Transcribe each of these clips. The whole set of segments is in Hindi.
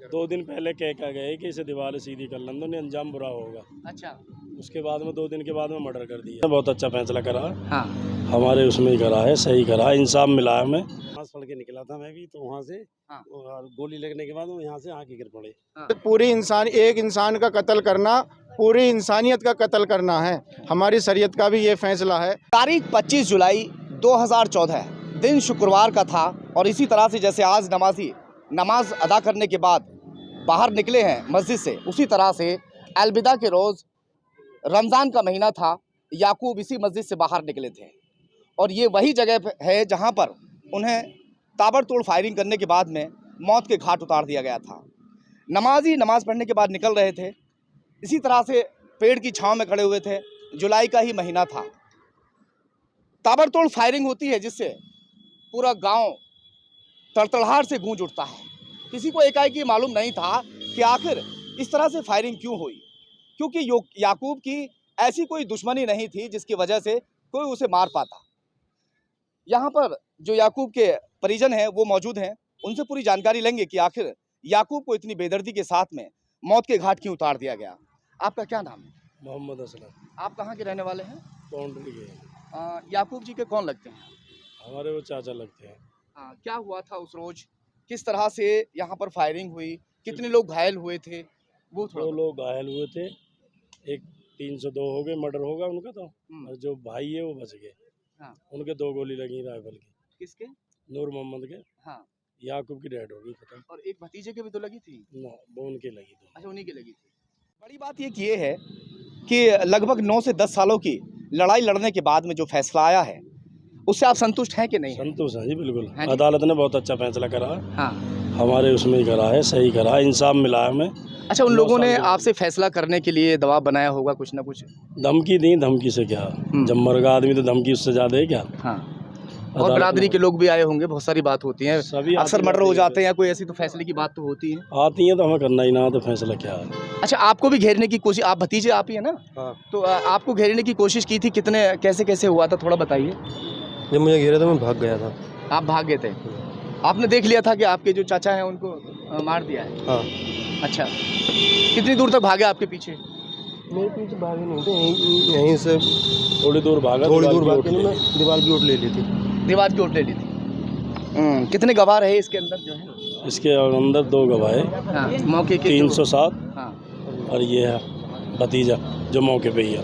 2 दिन पहले कह के गए कि इसे दीवार सीधी कर लें तो अंजाम बुरा होगा। अच्छा। उसके बाद में 2 दिन के बाद में मर्डर कर दिया। बहुत अच्छा फैसला करा, हाँ। हमारे उसमें ही करा है, सही करा, इंसाफ मिला है हमें। वहाँ पढ़ के निकला था मैं भी, तो वहाँ से हाँ। और गोली लगने के बाद वो यहाँ से आके गिर पड़े। पूरी एक इंसान का कत्ल करना पूरी इंसानियत का कत्ल करना है। हमारी शरीयत का भी ये फैसला है। तारीख 25 जुलाई 2014 दिन शुक्रवार का था और इसी तरह से जैसे आज नमाजी नमाज अदा करने के बाद बाहर निकले हैं मस्जिद से, उसी तरह से अलविदा के रोज़ रमज़ान का महीना था, याकूब इसी मस्जिद से बाहर निकले थे और ये वही जगह है जहां पर उन्हें ताबड़तोड़ फायरिंग करने के बाद में मौत के घाट उतार दिया गया था। नमाजी नमाज पढ़ने के बाद निकल रहे थे, इसी तरह से पेड़ की छांव में खड़े हुए थे। जुलाई का ही महीना था, ताबड़तोड़ फायरिंग होती है जिससे पूरा गांव तड़तड़ाहट से गूंज उठता है। किसी को एकाएक मालूम नहीं था कि आखिर इस तरह से फायरिंग क्यों हुई, क्योंकि याकूब की ऐसी कोई दुश्मनी नहीं थी जिसकी वजह से कोई उसे मार पाता। यहाँ पर जो याकूब के परिजन हैं वो मौजूद हैं, उनसे पूरी जानकारी लेंगे कि आखिर याकूब को इतनी बेदर्दी के साथ में मौत के घाट क्यों उतार दिया गया। आपका क्या नाम है? मोहम्मद असलम। आप कहाँ के रहने वाले हैं? बाउंड्री के। याकूब जी के कौन लगते हैं? हमारे वो चाचा लगते हैं। क्या हुआ था उस रोज, किस तरह से यहाँ पर फायरिंग हुई, कितने लोग घायल हुए थे? वो 2 लोग घायल हुए थे, एक 302 हो गए, मर्डर होगा उनका तो, और जो भाई है वो बच गए। हाँ। उनके 2 गोली लगी राइफल की। किसके? नूर मोहम्मद के। हाँ। याकूब की डेड होगी खत्म। और एक भतीजे के भी तो लगी थी? ना, वो उनके लगी थी। अच्छा, उन्हीं की लगी थी। बड़ी बात ये है कि लगभग 9 से 10 सालों की लड़ाई लड़ने के बाद में जो फैसला आया है उससे आप संतुष्ट हैं कि नहीं? संतोष है जी, बिल्कुल। हाँ जी? अदालत ने बहुत अच्छा फैसला करा, हाँ। हमारे उसमें ही करा है, सही करा, इंसाफ मिला है हमें। अच्छा, उन लोगों ने आपसे फैसला करने के लिए दबाव बनाया होगा कुछ ना कुछ? धमकी दी, धमकी से क्या, जब मर गया आदमी तो धमकी उससे ज्यादा है क्या। हाँ। और बिरादरी के लोग भी आए होंगे, बहुत सारी बात होती है, अक्सर मर्डर हो जाते हैं या कोई ऐसी तो फैसले की बात तो होती है, आती है तो हमें करना ही ना, तो फैसला क्या है। अच्छा, आपको भी घेरने की कोशिश, आप भतीजे आप ही है ना? हाँ। तो आपको घेरने की कोशिश की थी, कितने कैसे हुआ था, थोड़ा बताइए। जब मुझे घेरा तो मैं भाग गया था। आप भाग गए थे? आपने देख लिया था कि आपके जो चाचा हैं उनको मार दिया है? हाँ। अच्छा, कितनी दूर तक भागे आपके पीछे? मेरे पीछे भागे नहीं थे, यहीं से थोड़ी दूर भागा, भाग के मैं दीवार की ओट ले ली थी। दीवार की ओट ले ली थी। कितने गवाह रहे इसके अंदर जो है? इसके अंदर 2 गवाह है। हाँ, मौके के 307। हाँ। और ये है भतीजा जो मौके पे ही है।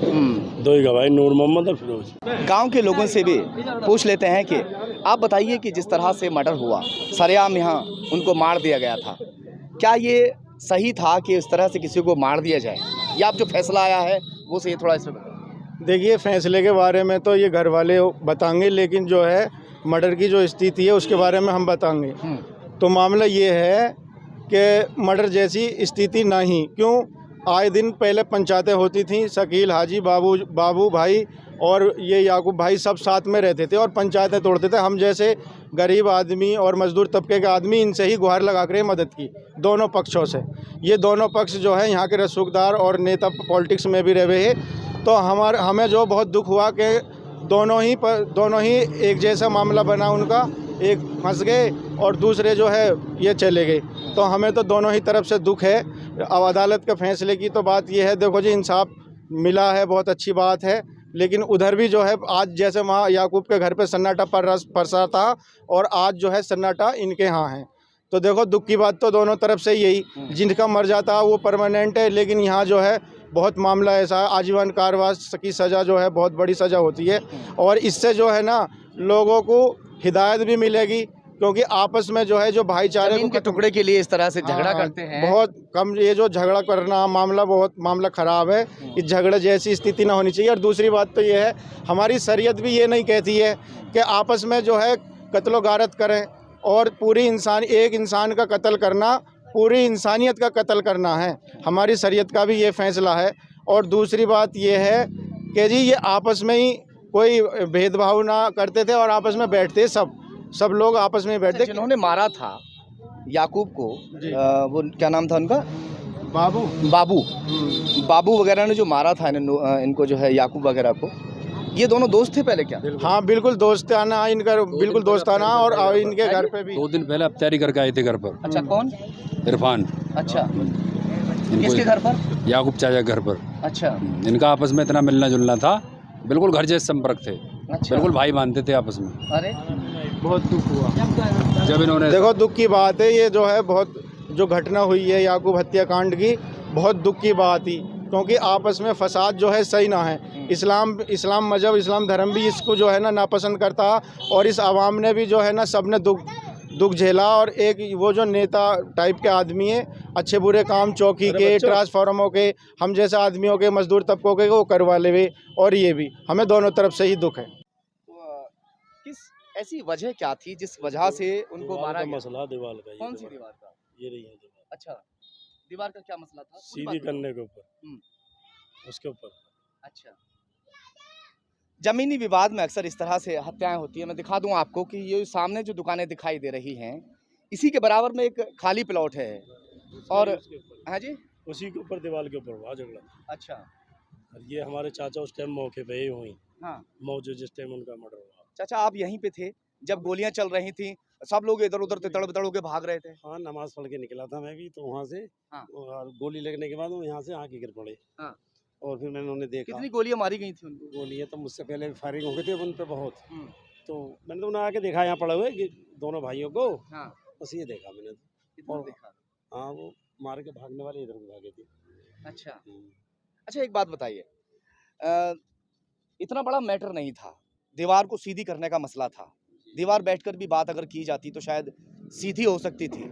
2 ही गवाह, नूर मोहम्मद और फिरोज। गांव के लोगों से भी पूछ लेते हैं कि आप बताइए कि जिस तरह से मर्डर हुआ, सरेआम यहाँ उनको मार दिया गया था, क्या ये सही था कि इस तरह से किसी को मार दिया जाए, या अब जो फैसला आया है वो सही? थोड़ा इसमें बताइए। देखिए, फैसले के बारे में तो ये घर वाले बताएंगे, लेकिन जो है मर्डर की जो स्थिति है उसके बारे में हम बताएंगे। तो मामला ये है कि मर्डर जैसी स्थिति नहीं, क्यों, आए दिन पहले पंचायतें होती थी, शकील, हाजी, बाबू भाई और ये याकूब भाई सब साथ में रहते थे और पंचायतें तोड़ते थे। हम जैसे गरीब आदमी और मजदूर तबके के आदमी इनसे ही गुहार लगा कर मदद की, दोनों पक्षों से। ये दोनों पक्ष जो है यहाँ के रसूखदार और नेता पॉलिटिक्स में भी रहे हैं, तो हमें जो बहुत दुख हुआ कि दोनों ही एक जैसा मामला बना उनका, एक फंस गए और दूसरे जो है ये चले गए। तो हमें तो दोनों ही तरफ से दुख है। अब अदालत के फैसले की तो बात ये है, देखो जी, इंसाफ मिला है, बहुत अच्छी बात है, लेकिन उधर भी जो है आज जैसे वहाँ याकूब के घर पे सन्नाटा परसा था और आज जो है सन्नाटा इनके यहाँ है। तो देखो, दुख की बात तो दोनों तरफ से यही, जिनका मर जाता वो परमानेंट है, लेकिन यहाँ जो है बहुत मामला ऐसा है, आजीवन कारावास की सज़ा जो है बहुत बड़ी सज़ा होती है और इससे जो है ना लोगों को हिदायत भी मिलेगी, क्योंकि आपस में जो है जो भाईचारे के टुकड़े के लिए इस तरह से झगड़ा करते हैं, बहुत कम। ये जो झगड़ा करना मामला ख़राब है, इस झगड़े जैसी स्थिति ना होनी चाहिए। और दूसरी बात तो ये है, हमारी शरीयत भी ये नहीं कहती है कि आपस में जो है कत्लो गारत करें, और एक इंसान का कत्ल करना पूरी इंसानियत का कत्ल करना है। हमारी शरीयत का भी ये फैसला है। और दूसरी बात ये है कि जी, ये आपस में ही कोई भेदभाव ना करते थे और आपस में बैठते, सब लोग आपस में बैठते। जिन्होंने मारा था याकूब को, वो क्या नाम था उनका? बाबू वगैरह ने जो मारा था इनको जो है याकूब वगैरह को, ये दोनों दोस्त थे पहले क्या? हाँ, बिल्कुल दोस्ताना इनका, बिल्कुल दोस्ताना। और इनके घर पे भी 2 दिन पहले अफ्तारी करके आए थे घर पर। अच्छा, कौन? इरफान। अच्छा, इनको किसके घर पर? याकूब चाचा के घर पर। अच्छा इनका आपस में इतना मिलना जुलना था, बिल्कुल घर जैसे संपर्क थे, अच्छा। बिल्कुल भाई मानते थे आपस में। अरे बहुत दुख हुआ। जब इन्होंने देखो दुख की बात है ये, जो है बहुत जो घटना हुई है याकूब हत्याकांड की, बहुत दुख की बात ही, क्योंकि आपस में फसाद जो है सही ना है। इस्लाम मजहब, इस्लाम धर्म भी इसको जो है ना नापसंद करता, और इस आवाम ने भी जो है ना सब ने दुख झेला। और एक वो जो नेता टाइप के आदमी है, अच्छे बुरे काम चौकी के, ट्रांसफार्मरों के, हम जैसे आदमियों के, मजदूर तबकों के वो करवा ले वे, और ये भी हमें दोनों तरफ से ही दुख है। किस ऐसी वजह क्या थी जिस वजह से उनको दीवार मारा का गया? मसला, दीवार का। ये कौन सी दीवार, दीवार का? ये रही है दीवार, अच्छा, दीवार का क्या मसला था? पूरी सीधी बात बताओ। करने के ऊपर, हम्म। उसके ऊपर। अच्छा, जमीनी विवाद में अक्सर इस तरह से हत्याएं होती है। मैं दिखा दूं आपको कि ये सामने जो दुकानें दिखाई दे रही हैं, इसी के बराबर में एक खाली प्लॉट है। और उसके ऊपर, हाँ जी, उसी के ऊपर, दीवार के ऊपर हुआ झगड़ा। अच्छा, और ये हमारे चाचा उस टाइम मौके पे ही हुई, हाँ। मौजूद जिस टाइम उनका मर्डर हुआ। चाचा आप यहीं पे थे जब गोलियां चल रही थी, सब लोग इधर उधर तितड़ बितड़ के भाग रहे थे? हाँ, नमाज पढ़ के निकला था मैं भी, तो वहाँ से हाँ। और गोली लगने के बाद वो यहाँ से आके गिर पड़े। हाँ। और फिर मैंने उन्हें देखा, कितनी गोलियां मारी गई थी उनको? गोलियाँ तो मुझसे पहले फायरिंग हो गई थी उन पे बहुत। हम्म। तो मैंने तो उन्हें आके देखा यहाँ पड़े हुए कि दोनों भाइयों को, हाँ, बस ये देखा मैंने। इतना और देखा। हाँ, वो मार के भागने वाले इधर को भागे थे। अच्छा, हम्म। अच्छा एक बात बताइए, अ, इतना बड़ा मैटर नहीं था, दीवार को सीधी करने का मसला था। दीवार बैठकर भी बात अगर की जाती तो शायद सीधी हो सकती थी,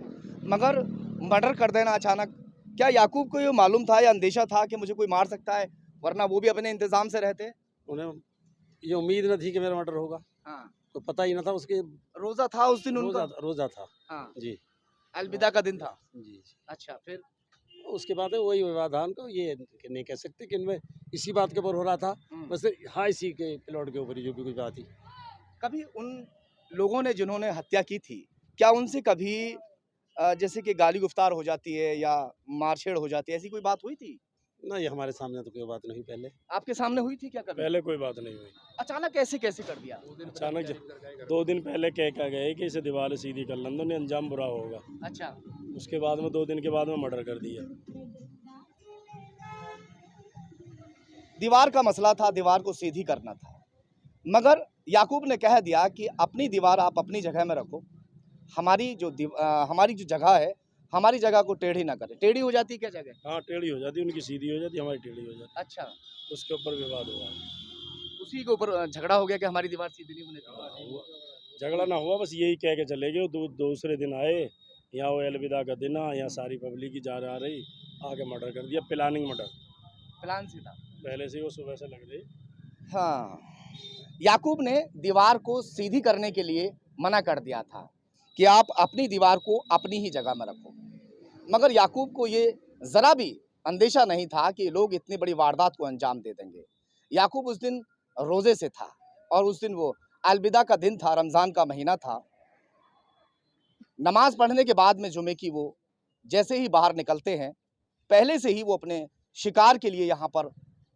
मगर मर्डर कर देना अचानक, क्या याकूब को ये मालूम था या अंदेशा था कि मुझे कोई मार सकता है, वरना वो भी अपने इंतजाम से रहते? उन्हें ये उम्मीद न थी कि मेरा मर्डर होगा, हाँ, तो पता ही ना था। उसके रोजा था उस दिन उनका? रोजा था। हाँ, जी अलविदा का दिन था। जी। अच्छा, फिर? उसके बाद वही व्यवधान को ये नहीं कह सकते कि इनमें इसी बात के ऊपर हो रहा था, बस हाँ इसी के प्लॉट के ऊपर ही जो भी कुछ बात थी। कभी उन लोगों ने जिन्होंने हत्या की थी, क्या उनसे कभी जैसे कि गाली गुफ्तार हो जाती है या मारछेड़ हो जाती है, ऐसी कोई बात हुई थी? ना, ये हमारे सामने तो कोई बात नहीं। पहले आपके सामने हुई थी क्या कभी? पहले कोई बात नहीं हुई। अचानक कैसे कैसे कर दिया? अचानक 2 दिन पहले कह गए कि इसे दीवार सीधी कर लन दो, नहीं अंजाम बुरा होगा। अच्छा, उसके बाद में 2 दिन के बाद में मर्डर कर दिया। दीवार का मसला था, दीवार को सीधी करना था, मगर याकूब ने कह दिया कि अपनी दीवार आप अपनी जगह में रखो, हमारी जो जगह है, हमारी जगह को टेढ़ी ना करें। टेढ़ी हो जाती क्या जगह? हाँ, टेढ़ी हो जाती, उनकी सीधी हो जाती, हमारी टेढ़ी हो जाती। अच्छा, उसके ऊपर विवाद हुआ। उसी के ऊपर झगड़ा हो गया कि हमारी दीवार सीधी नहीं होने दी। झगड़ा ना हुआ, बस यही कह के चले गए। दूसरे दिन आए यहाँ, वो अलविदा का दिन, यहाँ सारी पब्लिक ही जा रही, आके मर्डर कर दिया। प्लानिंग मर्डर, प्लान से था पहले से ही वो सुबह से लग रही। हाँ, याकूब ने दीवार को सीधी करने के लिए मना कर दिया था कि आप अपनी दीवार को अपनी ही जगह में रखो, मगर याकूब को ये ज़रा भी अंदेशा नहीं था कि लोग इतनी बड़ी वारदात को अंजाम दे देंगे। याकूब उस दिन रोज़े से था, और उस दिन वो अलविदा का दिन था, रमज़ान का महीना था। नमाज पढ़ने के बाद में जुमे की वो जैसे ही बाहर निकलते हैं, पहले से ही वो अपने शिकार के लिए यहाँ पर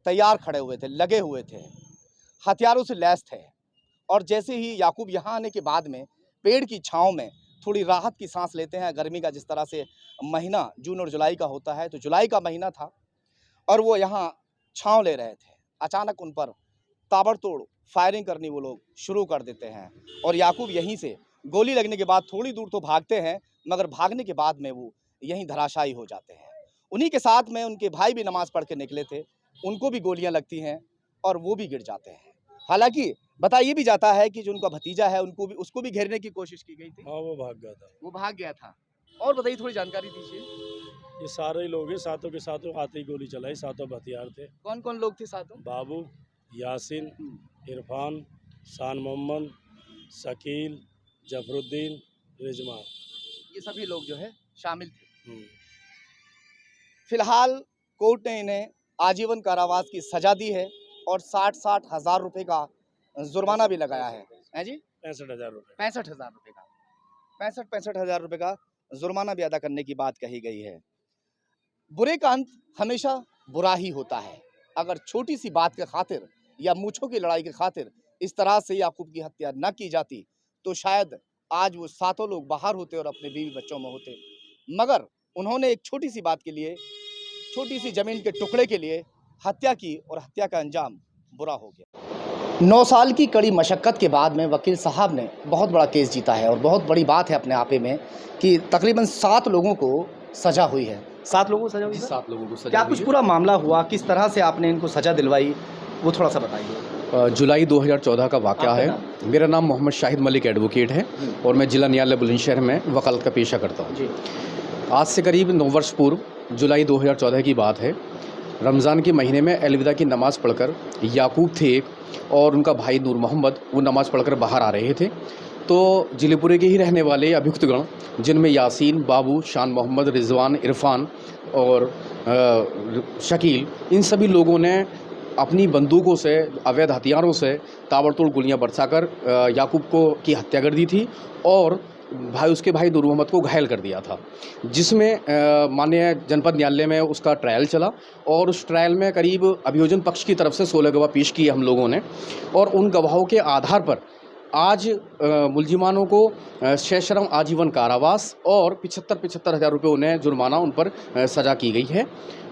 तैयार खड़े हुए थे, लगे हुए थे, हथियारों से लैस थे। और जैसे ही याकूब यहाँ आने के बाद में पेड़ की छांव में थोड़ी राहत की सांस लेते हैं, गर्मी का जिस तरह से महीना जून और जुलाई का होता है, तो जुलाई का महीना था और वो यहाँ छांव ले रहे थे, अचानक उन पर ताबड़तोड़ फायरिंग करनी वो लोग शुरू कर देते हैं। और याकूब यहीं से गोली लगने के बाद थोड़ी दूर तो भागते हैं, मगर भागने के बाद में वो यहीं धराशायी हो जाते हैं। उन्हीं के साथ में उनके भाई भी नमाज पढ़ के निकले थे, उनको भी गोलियां लगती हैं और वो भी गिर जाते हैं। हालांकि बताया भी जाता है कि जो उनका भतीजा है उसको भी घेरने की कोशिश की गई थी। हाँ, वो भाग गया था। वो भाग गया था। और बताइए, थोड़ी जानकारी दीजिए। ये सारे ही लोग हैं, सातों के सातों आते ही गोली चलाई, सातों हथियार थे। कौन कौन लोग थे साथों? बाबू, यासिन, इरफान, शान मोहम्मद, शकील, जफरुद्दीन, रिजमान, ये सभी लोग जो है शामिल थे। हम्म। फिलहाल कोर्ट ने इन्हें आजीवन कारावास की सजा दी है और 60-60 हज़ार रुपये का जुर्माना भी लगाया है जी। 65,000 रुपये। 65,000 रुपये का 65,000 रुपये का जुर्माना भी अदा करने की बात कही गई है। बुरे का अंत हमेशा बुरा ही होता है। अगर छोटी सी बात के खातिर या मूंछों की लड़ाई के खातिर इस तरह से याकूब की हत्या न की जाती तो शायद आज वो सातों लोग बाहर होते और अपने बीवी बच्चों में होते, मगर उन्होंने एक छोटी सी बात के लिए, छोटी सी ज़मीन के टुकड़े के लिए हत्या की और हत्या का अंजाम बुरा हो गया। 9 साल की कड़ी मशक्क़त के बाद में वकील साहब ने बहुत बड़ा केस जीता है और बहुत बड़ी बात है अपने आपे में कि तकरीबन 7 लोगों को सज़ा हुई है। 7 लोगों को सज़ा हुई है? 7 लोगों को सजा क्या हुई कुछ है। पूरा मामला हुआ, किस तरह से आपने इनको सज़ा दिलवाई, वो थोड़ा सा बताइए। जुलाई 2014 का वाक़या आपका है। मेरा नाम मोहम्मद शाहिद मलिक एडवोकेट है और मैं जिला न्यायालय बुलंदशहर में वकालत का पेशा करता हूँ। जी। आज से करीब 9 वर्ष पूर्व जुलाई 2014 की बात है। रमज़ान के महीने में अलविदा की नमाज़ पढ़कर याकूब थे एक और उनका भाई नूर मोहम्मद, वो नमाज़ पढ़कर बाहर आ रहे थे। तो जिलेपुरे के ही रहने वाले अभियुक्तगण, जिनमें यासीन, बाबू, शान मोहम्मद, रिजवान, इरफान और शकील, इन सभी लोगों ने अपनी बंदूकों से, अवैध हथियारों से ताबड़तोड़ गोलियां बरसाकर याकूब को की हत्या कर दी थी और उसके भाई नूर मोहम्मद को घायल कर दिया था, जिसमें माननीय जनपद न्यायालय में उसका ट्रायल चला और उस ट्रायल में करीब अभियोजन पक्ष की तरफ से 16 गवाह पेश किए हम लोगों ने और उन गवाहों के आधार पर आज मुलजिमानों को सश्रम आजीवन कारावास और 75,000 रुपये उन्हें जुर्माना उन पर सज़ा की गई है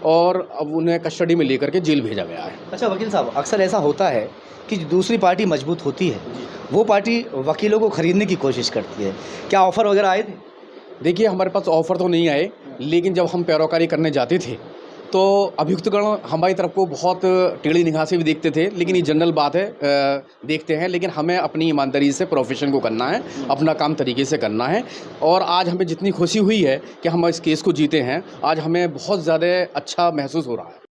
और अब उन्हें कस्टडी में लेकर के जेल भेजा गया है। अच्छा वकील साहब, अक्सर ऐसा होता है कि दूसरी पार्टी मजबूत होती है, वो पार्टी वकीलों को ख़रीदने की कोशिश करती है। क्या ऑफ़र वगैरह आए थे? देखिए, हमारे पास ऑफ़र तो नहीं आए, लेकिन जब हम पैरोकारी करने जाते थे तो अभियुक्तगण हमारी तरफ को बहुत टेढ़ी निगाह से भी देखते थे, लेकिन ये जनरल बात है, देखते हैं, लेकिन हमें अपनी ईमानदारी से प्रोफेशन को करना है, अपना काम तरीके से करना है। और आज हमें जितनी खुशी हुई है कि हम इस केस को जीते हैं, आज हमें बहुत ज़्यादा अच्छा महसूस हो रहा है।